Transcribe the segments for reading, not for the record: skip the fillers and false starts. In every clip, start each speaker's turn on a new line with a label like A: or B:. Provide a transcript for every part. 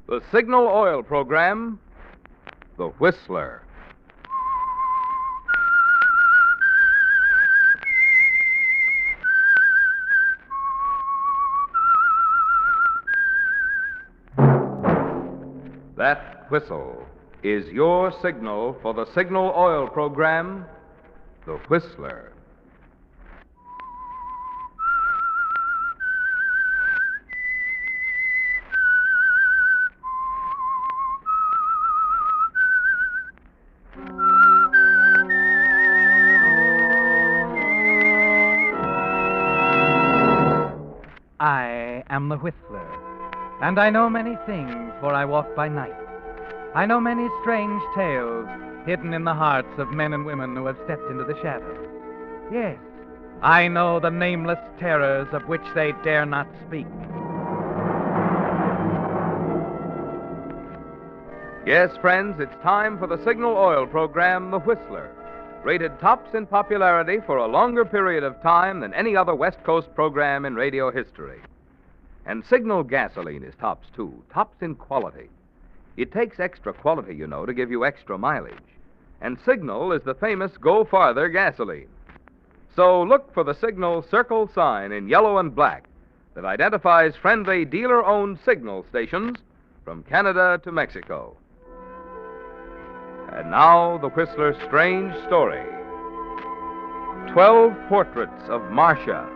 A: The Signal Oil program, The Whistler. That whistle is your signal for the Signal Oil program, The Whistler.
B: I am the Whistler, and I know many things, for I walk by night. I know many strange tales hidden in the hearts of men and women who have stepped into the shadows. Yes, I know the nameless terrors of which they dare not speak.
A: Yes, friends, it's time for the Signal Oil program, The Whistler, rated tops in popularity for a longer period of time than any other West Coast program in radio history. And Signal gasoline is tops, too, tops in quality. It takes extra quality, you know, to give you extra mileage. And Signal is the famous Go Farther gasoline. So look for the Signal circle sign in yellow and black that identifies friendly dealer-owned Signal stations from Canada to Mexico. And now, the Whistler's strange story. 12 Portraits of Marcia.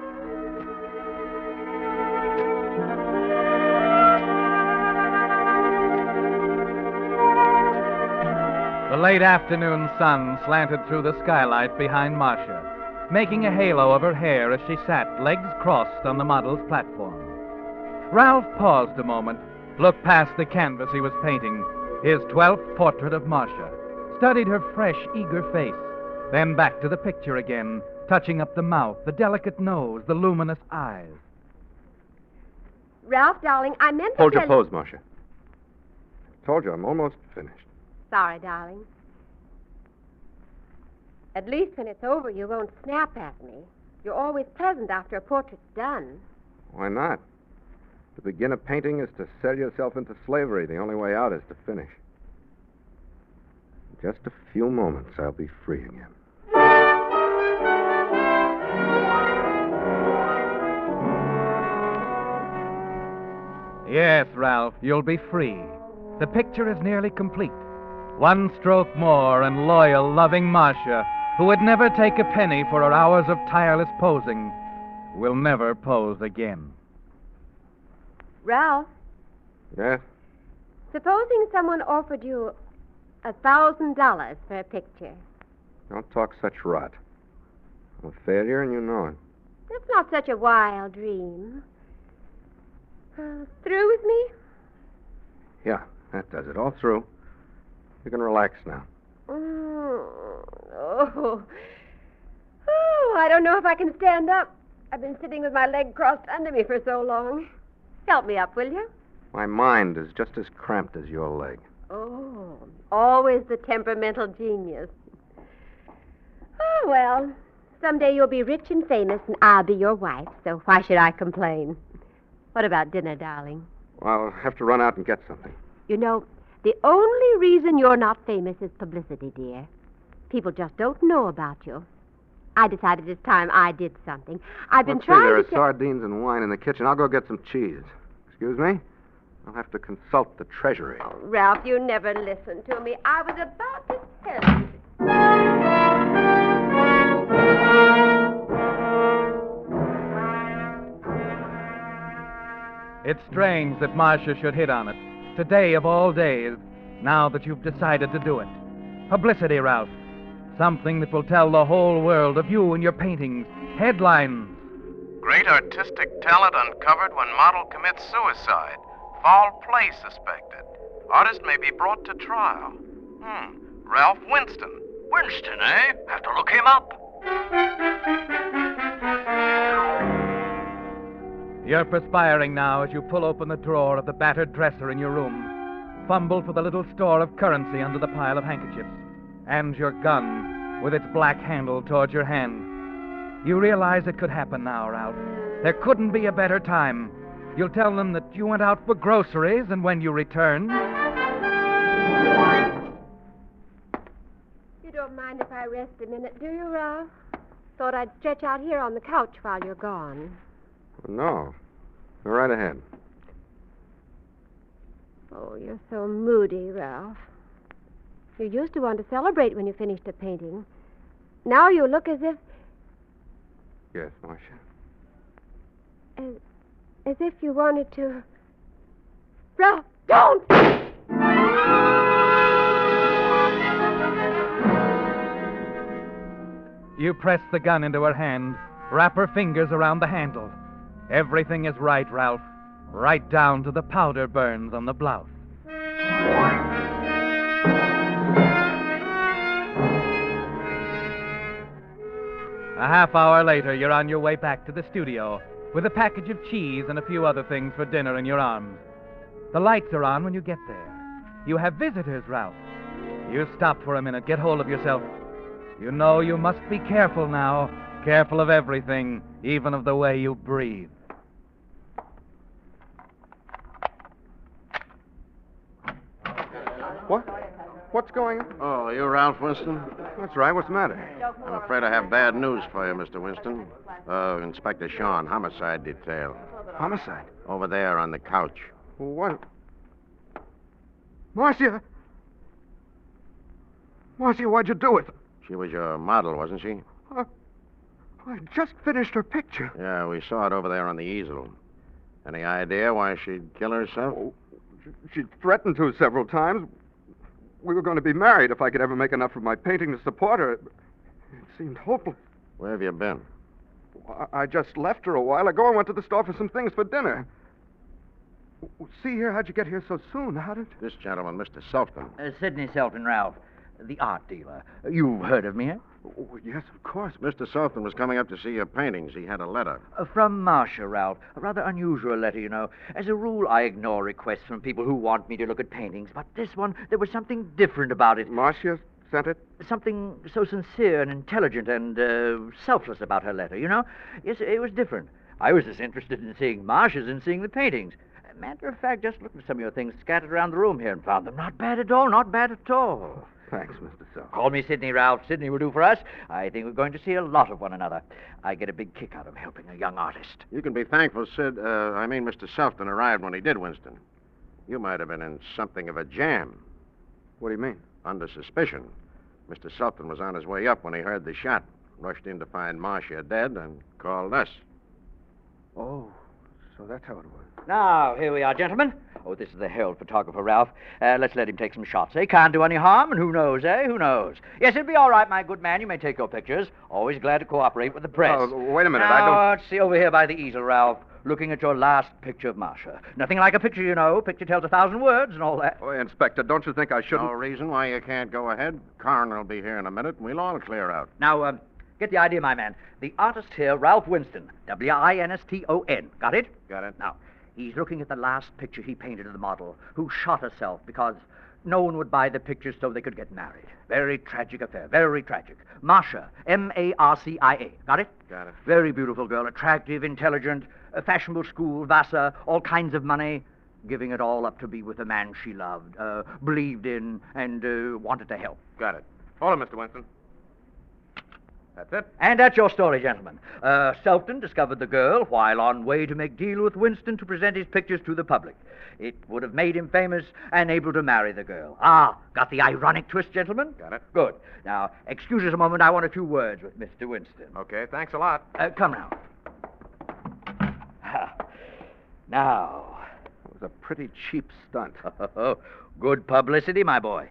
B: The late afternoon sun slanted through the skylight behind Marcia, making a halo of her hair as she sat, legs crossed, on the model's platform. Ralph paused a moment, looked past the canvas he was painting, his 12th portrait of Marcia, studied her fresh, eager face, then back to the picture again, touching up the mouth, the delicate nose, the luminous eyes.
C: Ralph, darling, I meant to
D: Hold your
C: tell-
D: pose, Marcia. I told you, I'm almost finished.
C: Sorry, darling. At least when it's over, you won't snap at me. You're always pleasant after a portrait's done.
D: Why not? To begin a painting is to sell yourself into slavery. The only way out is to finish. In just a few moments, I'll be free again.
B: Yes, Ralph, you'll be free. The picture is nearly complete. One stroke more, and loyal, loving Marcia, who would never take a penny for her hours of tireless posing, will never pose again.
C: Ralph,
D: Yes?
C: supposing someone offered you $1,000 for a picture.
D: Don't talk such rot. I'm a failure, and you know it.
C: That's not such a wild dream. Through with me?
D: Yeah, that does it. All through. You can relax now.
C: Oh, I don't know if I can stand up. I've been sitting with my leg crossed under me for so long. Help me up, will you?
D: My mind is just as cramped as your leg.
C: Oh, always the temperamental genius. Oh, well, someday you'll be rich and famous, and I'll be your wife, so why should I complain? What about dinner, darling?
D: Well, I'll have to run out and get something.
C: You know, the only reason you're not famous is publicity, dear. People just don't know about you. I decided it's time I did something. I've been
D: Let's
C: trying
D: see, there
C: to...
D: are sardines and wine in the kitchen. I'll go get some cheese. Excuse me? I'll have to consult the treasury.
C: Oh, Ralph, you never listen to me. I was about to tell you.
B: It's strange that Marcia should hit on it, today of all days, now that you've decided to do it. Publicity, Ralph. Something that will tell the whole world of you and your paintings. Headlines.
E: Great artistic talent uncovered when model commits suicide. Foul play suspected. Artist may be brought to trial. Ralph Winston.
F: Winston, eh? Have to look him up.
B: You're perspiring now as you pull open the drawer of the battered dresser in your room, fumble for the little store of currency under the pile of handkerchiefs, and your gun with its black handle towards your hand. You realize it could happen now, Ralph. There couldn't be a better time. You'll tell them that you went out for groceries, and when you returned...
C: You don't mind if I rest a minute, do you, Ralph? Thought I'd stretch out here on the couch while you're gone.
D: No. Go right ahead.
C: Oh, you're so moody, Ralph. You used to want to celebrate when you finished a painting. Now you look as if...
D: Yes, Marcia.
C: As if you wanted to... Ralph, don't!
B: You press the gun into her hand, wrap her fingers around the handle. Everything is right, Ralph. Right down to the powder burns on the blouse. A half hour later, you're on your way back to the studio with a package of cheese and a few other things for dinner in your arms. The lights are on when you get there. You have visitors, Ralph. You stop for a minute, get hold of yourself. You know you must be careful now. Careful of everything, even of the way you breathe.
D: What? What's going on?
E: Oh, you Ralph Winston?
D: That's right. What's the matter?
E: I'm afraid I have bad news for you, Mr. Winston. Inspector Sean, homicide detail.
D: Homicide?
E: Over there on the couch.
D: What? Marcia! Marcia, why'd you do it?
E: She was your model, wasn't she?
D: I just finished her picture.
E: Yeah, we saw it over there on the easel. Any idea why she'd kill herself?
D: Oh, she threatened to several times. We were going to be married if I could ever make enough of my painting to support her. It seemed hopeless.
E: Where have you been?
D: I just left her a while ago. I went to the store for some things for dinner. See here, how'd you get here so soon? How did...
E: This gentleman, Mr. Sultan.
F: Sidney Selton, Ralph, the art dealer. You've heard of me, eh?
D: Oh, yes, of course.
E: Mr. Sultan was coming up to see your paintings. He had a letter.
F: From Marcia, Ralph. A rather unusual letter, you know. As a rule, I ignore requests from people who want me to look at paintings, but this one, there was something different about it.
D: Marcia sent it?
F: Something so sincere and intelligent and selfless about her letter, you know? Yes, it was different. I was as interested in seeing Marcia's as in seeing the paintings. Matter of fact, just looked at some of your things scattered around the room here and found them not bad at all, not bad at all.
D: Thanks, Mr. Self.
F: Call me Sidney, Ralph. Sidney will do for us. I think we're going to see a lot of one another. I get a big kick out of helping a young artist.
E: You can be thankful Mr. Sultan arrived when he did, Winston. You might have been in something of a jam.
D: What do you mean?
E: Under suspicion. Mr. Sultan was on his way up when he heard the shot, rushed in to find Marcia dead, and called us.
D: Oh, so that's how it was.
F: Now, here we are, gentlemen. Oh, this is the herald photographer, Ralph. Let's let him take some shots, eh? Can't do any harm, and who knows, eh? Who knows? Yes, it'll be all right, my good man. You may take your pictures. Always glad to cooperate with the press.
D: Oh, wait a minute.
F: Now, let's see over here by the easel, Ralph. Looking at your last picture of Marcia. Nothing like a picture, you know. Picture tells 1,000 words and all that.
D: Oh, Inspector, don't you think I shouldn't...
E: No reason why you can't go ahead. Coroner will be here in a minute, and we'll all clear out.
F: Now, get the idea, my man. The artist here, Ralph Winston. Winston. Got it?
E: Got it.
F: Now, he's looking at the last picture he painted of the model, who shot herself because no one would buy the pictures so they could get married. Very tragic affair. Very tragic. Marcia. Marcia. Got it?
E: Got it.
F: Very beautiful girl. Attractive, intelligent, a fashionable school, Vassar, all kinds of money. Giving it all up to be with a man she loved, believed in, and wanted to help.
E: Got it.
D: Hold on, Mr. Winston. That's it?
F: And that's your story, gentlemen. Selton discovered the girl while on way to make deal with Winston to present his pictures to the public. It would have made him famous and able to marry the girl. Ah, got the ironic twist, gentlemen?
E: Got it.
F: Good. Now, excuse us a moment. I want a few words with Mr. Winston.
E: Okay, thanks a lot.
F: Come now. Now.
D: It was a pretty cheap stunt.
F: Good publicity, my boy.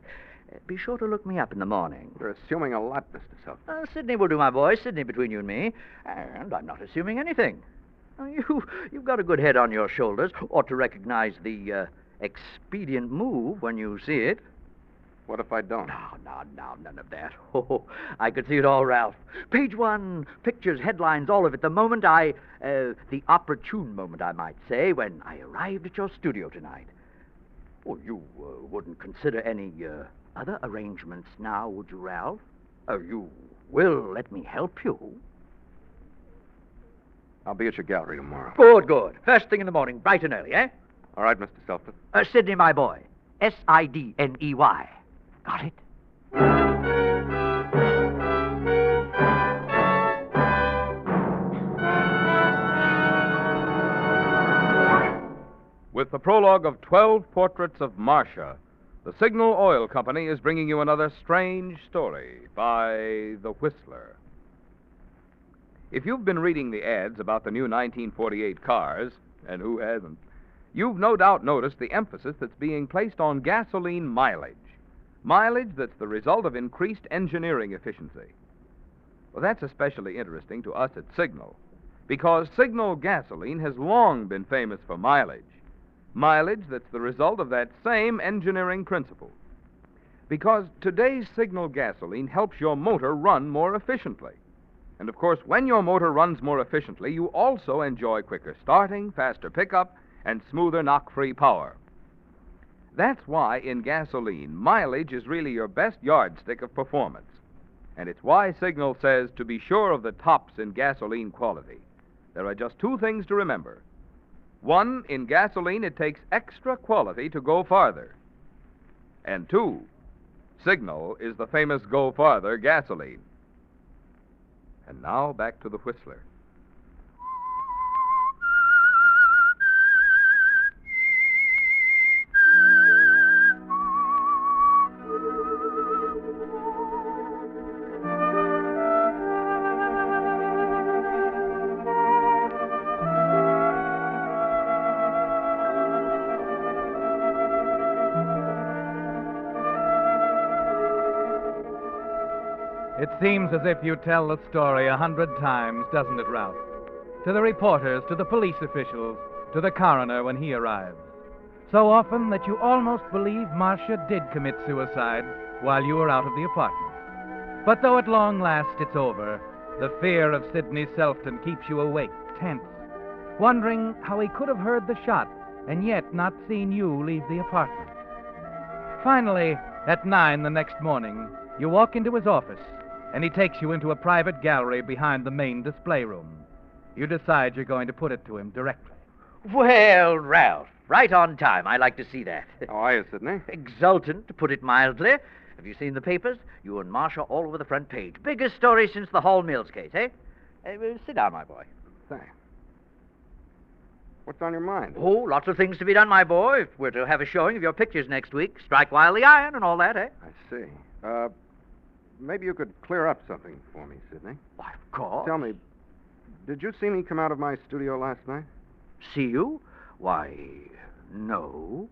F: Be sure to look me up in the morning.
D: You're assuming a lot, Mr. Self.
F: Sidney will do, my boy. Sidney between you and me. And I'm not assuming anything. You've got a good head on your shoulders. Ought to recognize the expedient move when you see it.
D: What if I don't?
F: No, none of that. Oh, I could see it all, Ralph. Page one, pictures, headlines, all of it. The moment the opportune moment, I might say, when I arrived at your studio tonight. Oh, you wouldn't consider any other arrangements now, would you, Ralph? You will let me help you.
D: I'll be at your gallery tomorrow.
F: Good, good. First thing in the morning, bright and early, eh?
D: All right, Mr. Selford.
F: Sidney, my boy. Sidney. Got it?
A: With the prologue of 12 Portraits of Marcia, the Signal Oil Company is bringing you another strange story by The Whistler. If you've been reading the ads about the new 1948 cars, and who hasn't, you've no doubt noticed the emphasis that's being placed on gasoline mileage. Mileage that's the result of increased engineering efficiency. Well, that's especially interesting to us at Signal, because Signal gasoline has long been famous for mileage. Mileage that's the result of that same engineering principle. Because today's Signal gasoline helps your motor run more efficiently. And of course, when your motor runs more efficiently, you also enjoy quicker starting, faster pickup, and smoother knock-free power. That's why in gasoline, mileage is really your best yardstick of performance. And it's why Signal says to be sure of the tops in gasoline quality, there are just two things to remember. One, in gasoline, it takes extra quality to go farther. And two, Signal is the famous Go Farther gasoline. And now back to the Whistler.
B: It seems as if you tell the story 100 times, doesn't it, Ralph? To the reporters, to the police officials, to the coroner when he arrives. So often that you almost believe Marcia did commit suicide while you were out of the apartment. But though at long last it's over, the fear of Sidney Selfton keeps you awake, tense, wondering how he could have heard the shot and yet not seen you leave the apartment. Finally, at 9 the next morning, you walk into his office, and he takes you into a private gallery behind the main display room. You decide you're going to put it to him directly.
F: Well, Ralph, right on time. I like to see that.
D: How are you, Sidney?
F: Exultant, to put it mildly. Have you seen the papers? You and Marcia all over the front page. Biggest story since the Hall Mills case, eh? Sit down, my boy.
D: Thanks. What's on your mind?
F: Oh, lots of things to be done, my boy. If we're to have a showing of your pictures next week, strike while the iron and all that, eh?
D: I see. Maybe you could clear up something for me, Sidney.
F: Why, of course.
D: Tell me, did you see me come out of my studio last night?
F: See you? Why, no.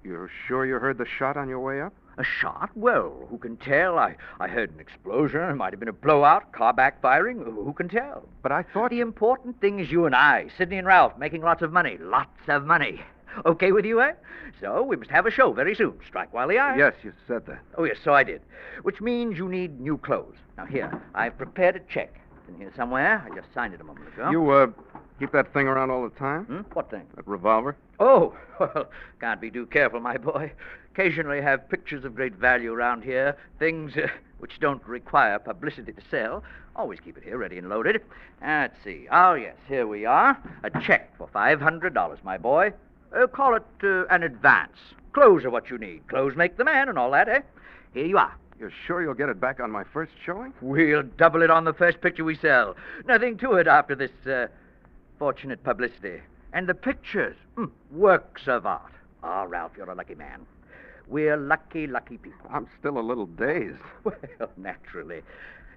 D: You're sure you heard the shot on your way up?
F: A shot? Well, who can tell? I heard an explosion. It might have been a blowout, car backfiring. Who can tell?
D: But I thought...
F: The important thing is you and I, Sidney and Ralph, making lots of money. Lots of money. Okay with you, eh? So we must have a show very soon. Strike while the iron.
D: Yes, you said that.
F: Oh, yes, so I did. Which means you need new clothes. Now, here, I've prepared a check. It's in here somewhere. I just signed it a moment ago.
D: You, keep that thing around all the time?
F: What thing?
D: That revolver?
F: Oh, well, can't be too careful, my boy. Occasionally have pictures of great value around here. Things which don't require publicity to sell. Always keep it here, ready and loaded. Let's see. Oh, yes, here we are. A check for $500, my boy. Call it an advance. Clothes are what you need. Clothes make the man and all that, eh? Here you are.
D: You're sure you'll get it back on my first showing?
F: We'll double it on the first picture we sell. Nothing to it after this fortunate publicity. And the pictures, works of art. Ah, Ralph, you're a lucky man. We're lucky, lucky people.
D: I'm still a little dazed.
F: Well, naturally.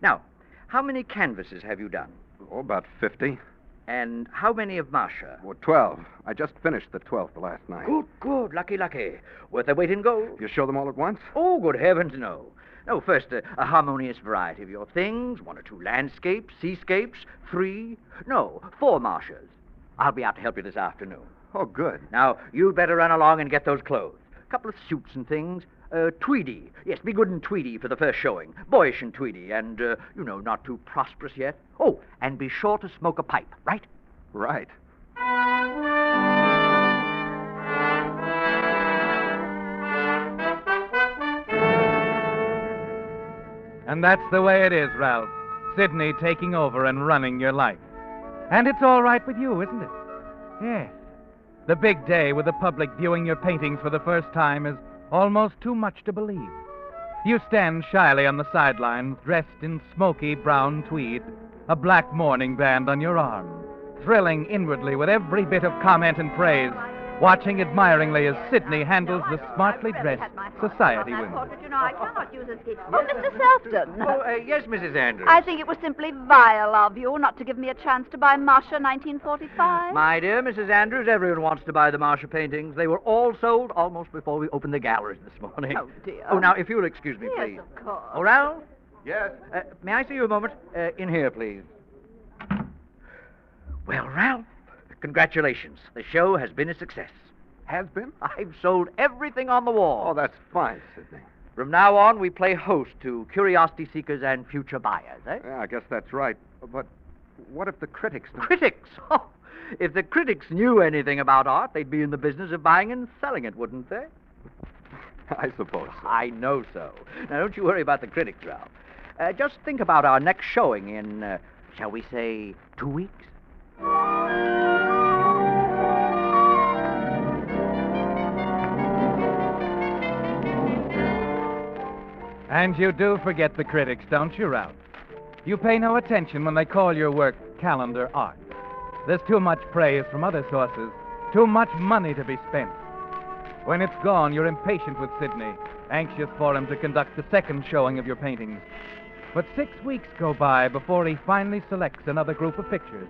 F: Now, how many canvases have you done?
D: Oh, about 50.
F: And how many of Marcia?
D: Well, 12. I just finished the 12th last night.
F: Good, good. Lucky, lucky. Worth their weight in gold.
D: You show them all at once?
F: Oh, good heavens, no. No, first, a harmonious variety of your things. 1 or 2 landscapes, seascapes. 3, no, 4 Marcias. I'll be out to help you this afternoon.
D: Oh, good.
F: Now, you'd better run along and get those clothes. A couple of suits and things. Tweedy. Yes, be good in tweedy for the first showing. Boyish in tweedy, and, not too prosperous yet. Oh, and be sure to smoke a pipe, right?
D: Right.
B: And that's the way it is, Ralph. Sidney taking over and running your life. And it's all right with you, isn't it? Yes. The big day with the public viewing your paintings for the first time is almost too much to believe. You stand shyly on the sidelines, dressed in smoky brown tweed, a black mourning band on your arm, thrilling inwardly with every bit of comment and praise, watching admiringly as Sidney handles the smartly dressed society women.
G: You know, I cannot use a stick. Oh, Mr. Selfton.
F: Yes, Mrs. Andrews.
G: I think it was simply vile of you not to give me a chance to buy Marcia 1945.
F: My dear Mrs. Andrews, everyone wants to buy the Marcia paintings. They were all sold almost before we opened the galleries this morning.
G: Oh, dear.
F: Oh, now, if you'll excuse me, please.
G: Yes, of course.
F: Oh, Ralph?
D: Yes?
F: May I see you a moment? In here, please. Well, Ralph, congratulations. The show has been a success.
D: Has been?
F: I've sold everything on the wall.
D: Oh, that's fine, Sidney.
F: From now on, we play host to curiosity seekers and future buyers, eh?
D: Yeah, I guess that's right. But what if the critics...
F: Critics? Oh, if the critics knew anything about art, they'd be in the business of buying and selling it, wouldn't they?
D: I suppose so.
F: I know so. Now, don't you worry about the critics, Ralph. Just think about our next showing in, shall we say, 2 weeks?
B: And you do forget the critics, don't you, Ralph? You pay no attention when they call your work calendar art. There's too much praise from other sources, too much money to be spent. When it's gone, you're impatient with Sidney, anxious for him to conduct the second showing of your paintings. But 6 weeks go by before he finally selects another group of pictures.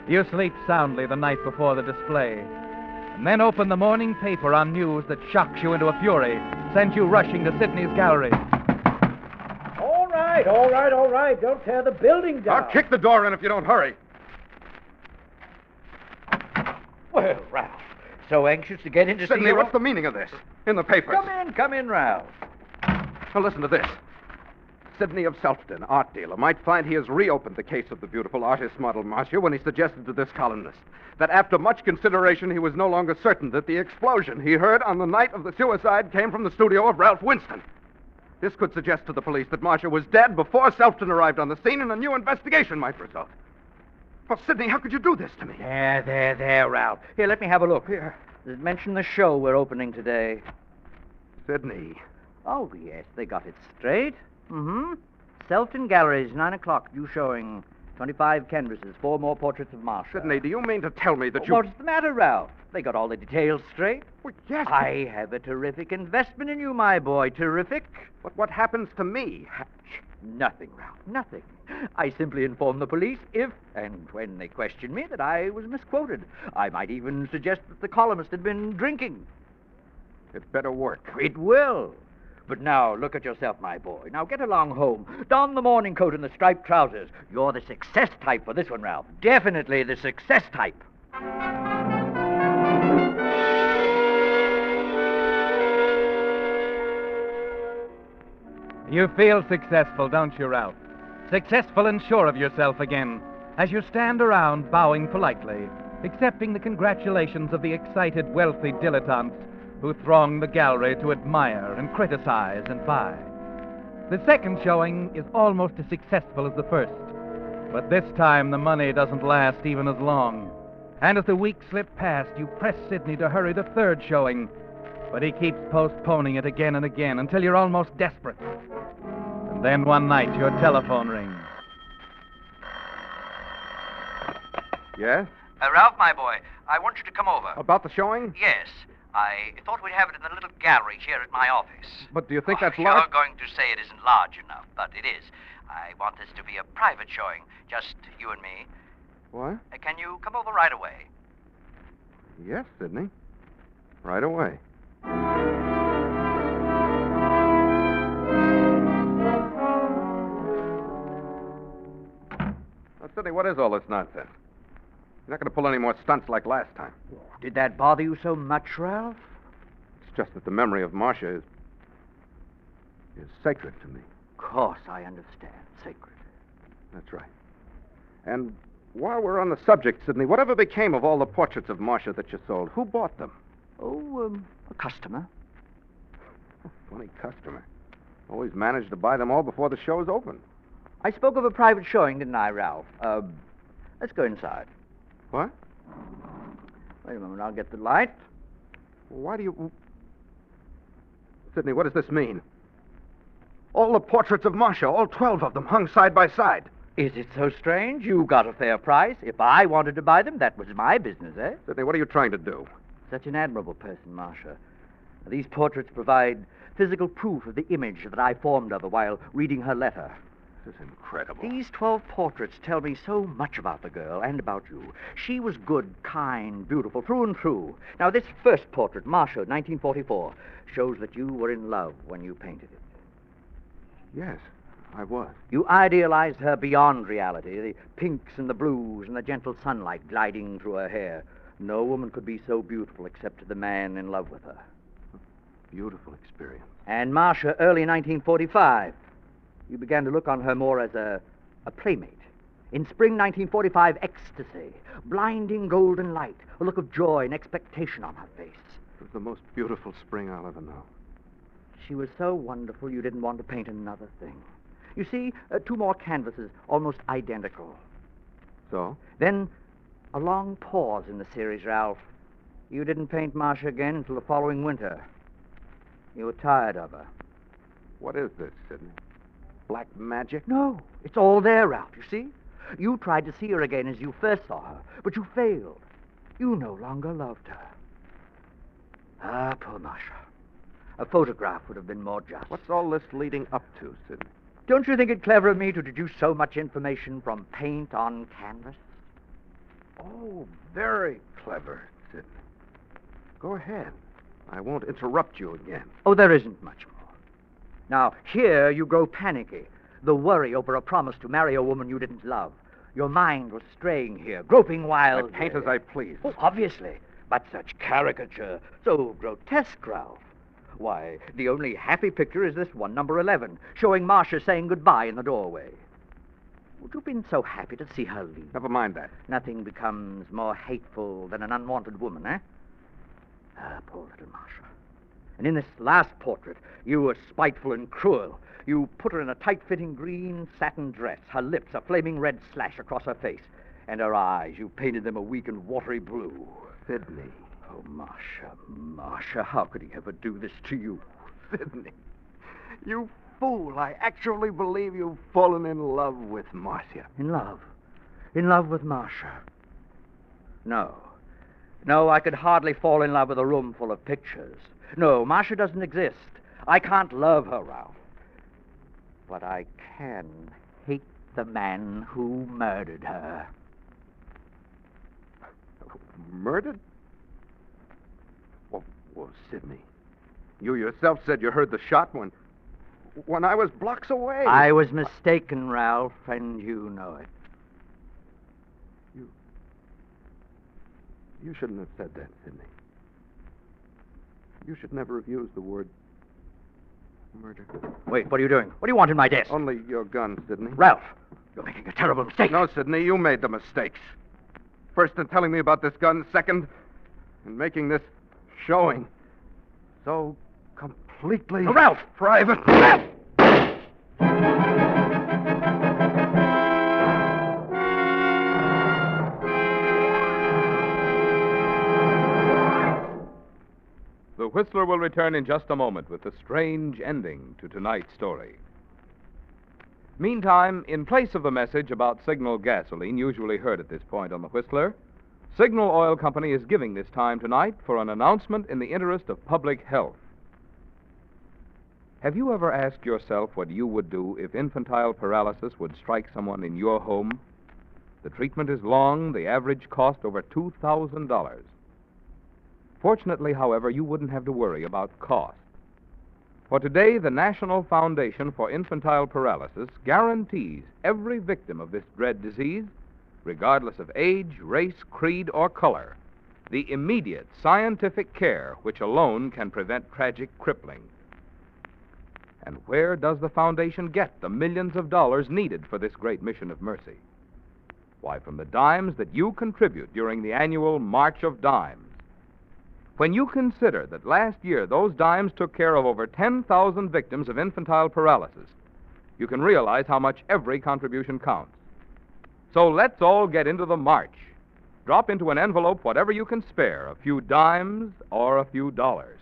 B: You sleep soundly the night before the display, and then open the morning paper on news that shocks you into a fury, sends you rushing to Sidney's gallery.
H: All right. Don't tear the building down.
D: I'll kick the door in if you don't hurry.
F: Well, Ralph, so anxious to get in to see
D: Sidney,
F: your...
D: what's the meaning of this? In the papers.
F: Come in, Ralph.
D: Now, listen to this. Sidney of Selfton, art dealer, might find he has reopened the case of the beautiful artist model Marcia when he suggested to this columnist that after much consideration he was no longer certain that the explosion he heard on the night of the suicide came from the studio of Ralph Winston. This could suggest to the police that Marcia was dead before Selfton arrived on the scene and a new investigation might result. Well, Sidney, how could you do this to me?
F: There, Ralph. Here, let me have a look. Here. Does it mention the show we're opening today?
D: Sidney.
F: Oh, yes, they got it straight. Mm-hmm. Selfton Galleries, 9 o'clock. You showing 25 canvases, 4 more portraits of Marcia.
D: Sidney, do you mean to tell me that you...
F: What's the matter, Ralph? They got all the details straight.
D: Well, yes.
F: I have a terrific investment in you, my boy. Terrific.
D: But what happens to me?
F: Nothing, Ralph. Nothing. I simply inform the police if and when they question me that I was misquoted. I might even suggest that the columnist had been drinking.
D: It better work.
F: It will. But now, look at yourself, my boy. Now, get along home. Don the morning coat and the striped trousers. You're the success type for this one, Ralph. Definitely the success type.
B: You feel successful, don't you, Ralph? Successful and sure of yourself again, as you stand around bowing politely, accepting the congratulations of the excited, wealthy dilettantes who throng the gallery to admire and criticize and buy. The second showing is almost as successful as the first, but this time the money doesn't last even as long. And as the weeks slip past, you press Sidney to hurry the third showing, but he keeps postponing it again and again until you're almost desperate. And then one night your telephone rings.
D: Yes?
I: Ralph, my boy, I want you to come over.
D: About the showing?
I: Yes. I thought we'd have it in the little gallery here at my office.
D: But do you think that's
I: You're
D: large?
I: going to say it isn't large enough, but it is. I want this to be a private showing, just you and me.
D: What?
I: Can you come over right away?
D: Yes, Sidney. Right away. Now, Sidney, what is all this nonsense? You're not going to pull any more stunts like last time.
F: Did that bother you so much, Ralph?
D: It's just that the memory of Marcia is sacred to me.
F: Of course, I understand. Sacred.
D: That's right. And while we're on the subject, Sidney, whatever became of all the portraits of Marcia that you sold? Who bought them?
F: Oh, a customer.
D: Funny customer. Always managed to buy them all before the show's open.
F: I spoke of a private showing, didn't I, Ralph? Let's go inside.
D: What?
F: Wait a moment, I'll get the light.
D: Why do you... Sidney, what does this mean? All the portraits of Marcia, all 12 of them, hung side by side.
F: Is it so strange? You got a fair price. If I wanted to buy them, that was my business, eh?
D: Sidney, what are you trying to do?
F: Such an admirable person, Marcia. These portraits provide physical proof of the image that I formed of her while reading her letter.
D: This is incredible.
F: These 12 portraits tell me so much about the girl and about you. She was good, kind, beautiful, through and through. Now, this first portrait, Marcia, 1944, shows that you were in love when you painted it.
D: Yes, I was.
F: You idealized her beyond reality, the pinks and the blues and the gentle sunlight gliding through her hair. No woman could be so beautiful except the man in love with her.
D: Beautiful experience.
F: And Marcia, early 1945. You began to look on her more as a playmate. In spring 1945, ecstasy, blinding golden light, a look of joy and expectation on her face.
D: It was the most beautiful spring I'll ever know.
F: She was so wonderful you didn't want to paint another thing. You see, 2 more canvases, almost identical.
D: So?
F: Then a long pause in the series, Ralph. You didn't paint Marcia again until the following winter. You were tired of her.
D: What is this, Sidney? Black magic?
F: No, it's all there, Ralph, you see? You tried to see her again as you first saw her, but you failed. You no longer loved her. Ah, poor Marcia. A photograph would have been more just.
D: What's all this leading up to, Sidney?
F: Don't you think it clever of me to deduce so much information from paint on canvas?
D: Oh, very clever, Sidney. Go ahead. I won't interrupt you again.
F: Oh, there isn't much more. Now, here you grow panicky. The worry over a promise to marry a woman you didn't love. Your mind was straying here, groping wildly.
D: I paint as I please.
F: Oh, obviously. But such caricature, so grotesque, Ralph. Why, the only happy picture is this one, number 11, showing Marcia saying goodbye in the doorway. Would you have been so happy to see her leave?
D: Never mind that.
F: Nothing becomes more hateful than an unwanted woman, eh? Ah, poor little Marcia. And in this last portrait, you were spiteful and cruel. You put her in a tight-fitting green satin dress, her lips a flaming red slash across her face, and her eyes, you painted them a weak and watery blue.
D: Sidney.
F: Oh, Marcia, how could he ever do this to you?
D: Sidney, you fool. I actually believe you've fallen in love with Marcia.
F: In love? In love with Marcia? No, I could hardly fall in love with a room full of pictures. No, Marcia doesn't exist. I can't love her, Ralph. But I can hate the man who murdered her.
D: Murdered? Well, Sidney, you yourself said you heard the shot when I was blocks away.
F: I was mistaken, Ralph, and you know it.
D: You shouldn't have said that, Sidney. You should never have used the word murder.
F: Wait, what are you doing? What do you want in my desk?
D: Only your gun, Sidney.
F: Ralph, you're making a terrible mistake.
D: No, Sidney, you made the mistakes. First in telling me about this gun, second in making this showing. So completely...
F: Ralph!
D: Private.
F: Ralph!
A: The Whistler will return in just a moment with the strange ending to tonight's story. Meantime, in place of the message about Signal gasoline usually heard at this point on the Whistler, Signal Oil Company is giving this time tonight for an announcement in the interest of public health. Have you ever asked yourself what you would do if infantile paralysis would strike someone in your home? The treatment is long, the average cost over $2,000. Fortunately, however, you wouldn't have to worry about cost. For today, the National Foundation for Infantile Paralysis guarantees every victim of this dread disease, regardless of age, race, creed, or color, the immediate scientific care which alone can prevent tragic crippling. And where does the foundation get the millions of dollars needed for this great mission of mercy? Why, from the dimes that you contribute during the annual March of Dimes. When you consider that last year those dimes took care of over 10,000 victims of infantile paralysis, you can realize how much every contribution counts. So let's all get into the march. Drop into an envelope whatever you can spare, a few dimes or a few dollars.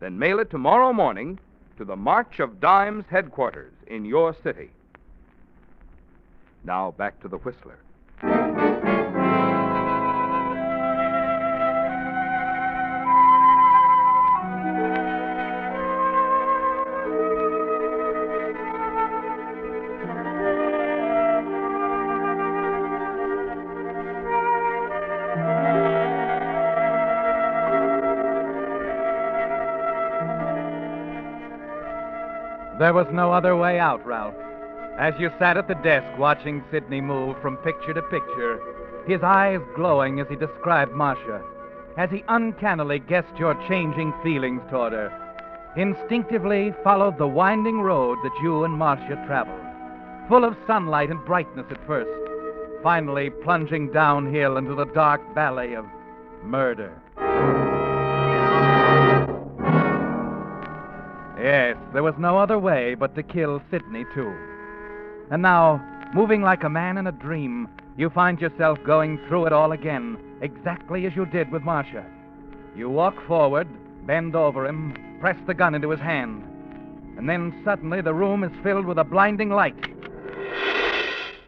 A: Then mail it tomorrow morning to the March of Dimes headquarters in your city. Now back to the Whistler.
B: There was no other way out, Ralph. As you sat at the desk watching Sidney move from picture to picture, his eyes glowing as he described Marcia, as he uncannily guessed your changing feelings toward her, instinctively followed the winding road that you and Marcia traveled, full of sunlight and brightness at first, finally plunging downhill into the dark valley of murder. Yes, there was no other way but to kill Sidney, too. And now, moving like a man in a dream, you find yourself going through it all again, exactly as you did with Marcia. You walk forward, bend over him, press the gun into his hand. And then suddenly the room is filled with a blinding light.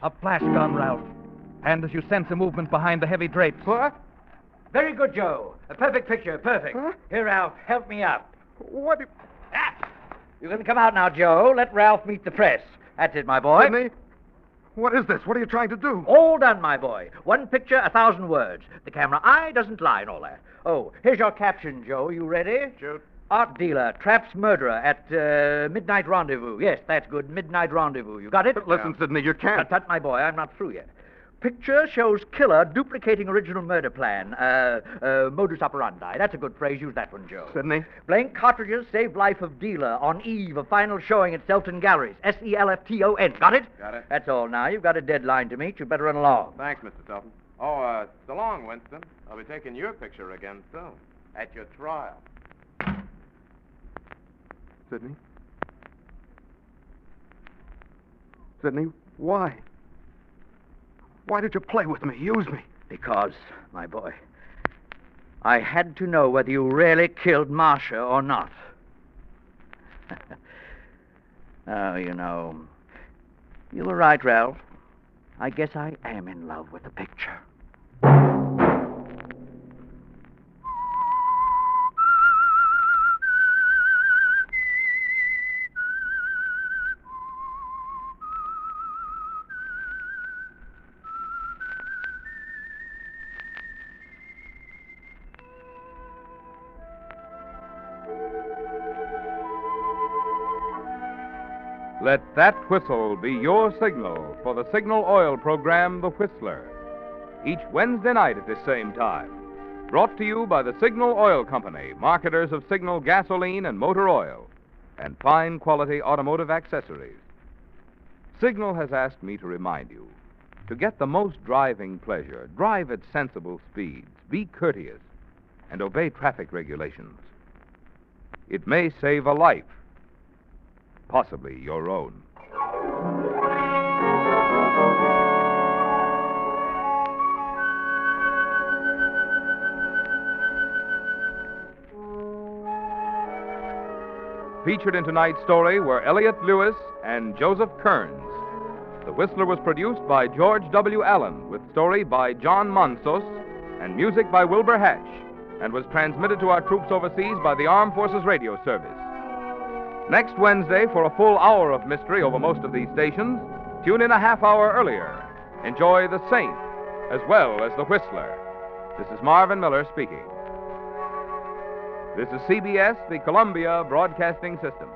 B: A flash gun, Ralph. And as you sense a movement behind the heavy drapes...
F: What? Very good, Joe. A perfect picture, perfect.
H: Huh?
F: Here, Ralph, help me up.
H: What?
F: You can come out now, Joe. Let Ralph meet the press. That's it, my boy.
D: Sidney? What is this? What are you trying to do?
F: All done, my boy. One picture, 1,000 words. The camera eye doesn't lie and all that. Oh, here's your caption, Joe. You ready?
D: Shoot.
F: Art dealer traps murderer at midnight rendezvous. Yes, that's good. Midnight rendezvous. You got it?
D: But listen, Sidney, you can't.
F: Tut, my boy. I'm not through yet. Picture shows killer duplicating original murder plan. Modus operandi. That's a good phrase. Use that one, Joe.
D: Sidney?
F: Blank cartridges save life of dealer on eve of final showing at Selton Galleries. Selfton. Got it?
E: Got it.
F: That's all now. You've got a deadline to meet. You'd better run along.
E: Thanks, Mr. Selton. Oh, so long, Winston. I'll be taking your picture again soon. At your trial.
D: Sidney? Sidney, why? Why did you play with me, use me?
F: Because, my boy, I had to know whether you really killed Marcia or not. Oh, you know, you were right, Ralph. I guess I am in love with the picture.
A: Let that whistle be your signal for the Signal Oil program, The Whistler. Each Wednesday night at this same time. Brought to you by the Signal Oil Company, marketers of Signal gasoline and motor oil, and fine quality automotive accessories. Signal has asked me to remind you, to get the most driving pleasure, drive at sensible speeds, be courteous, and obey traffic regulations. It may save a life. Possibly your own. Featured in tonight's story were Elliot Lewis and Joseph Kearns. The Whistler was produced by George W. Allen, with story by John Monsos and music by Wilbur Hatch, and was transmitted to our troops overseas by the Armed Forces Radio Service. Next Wednesday, for a full hour of mystery over most of these stations, tune in a half hour earlier. Enjoy The Saint as well as The Whistler. This is Marvin Miller speaking. This is CBS, the Columbia Broadcasting System.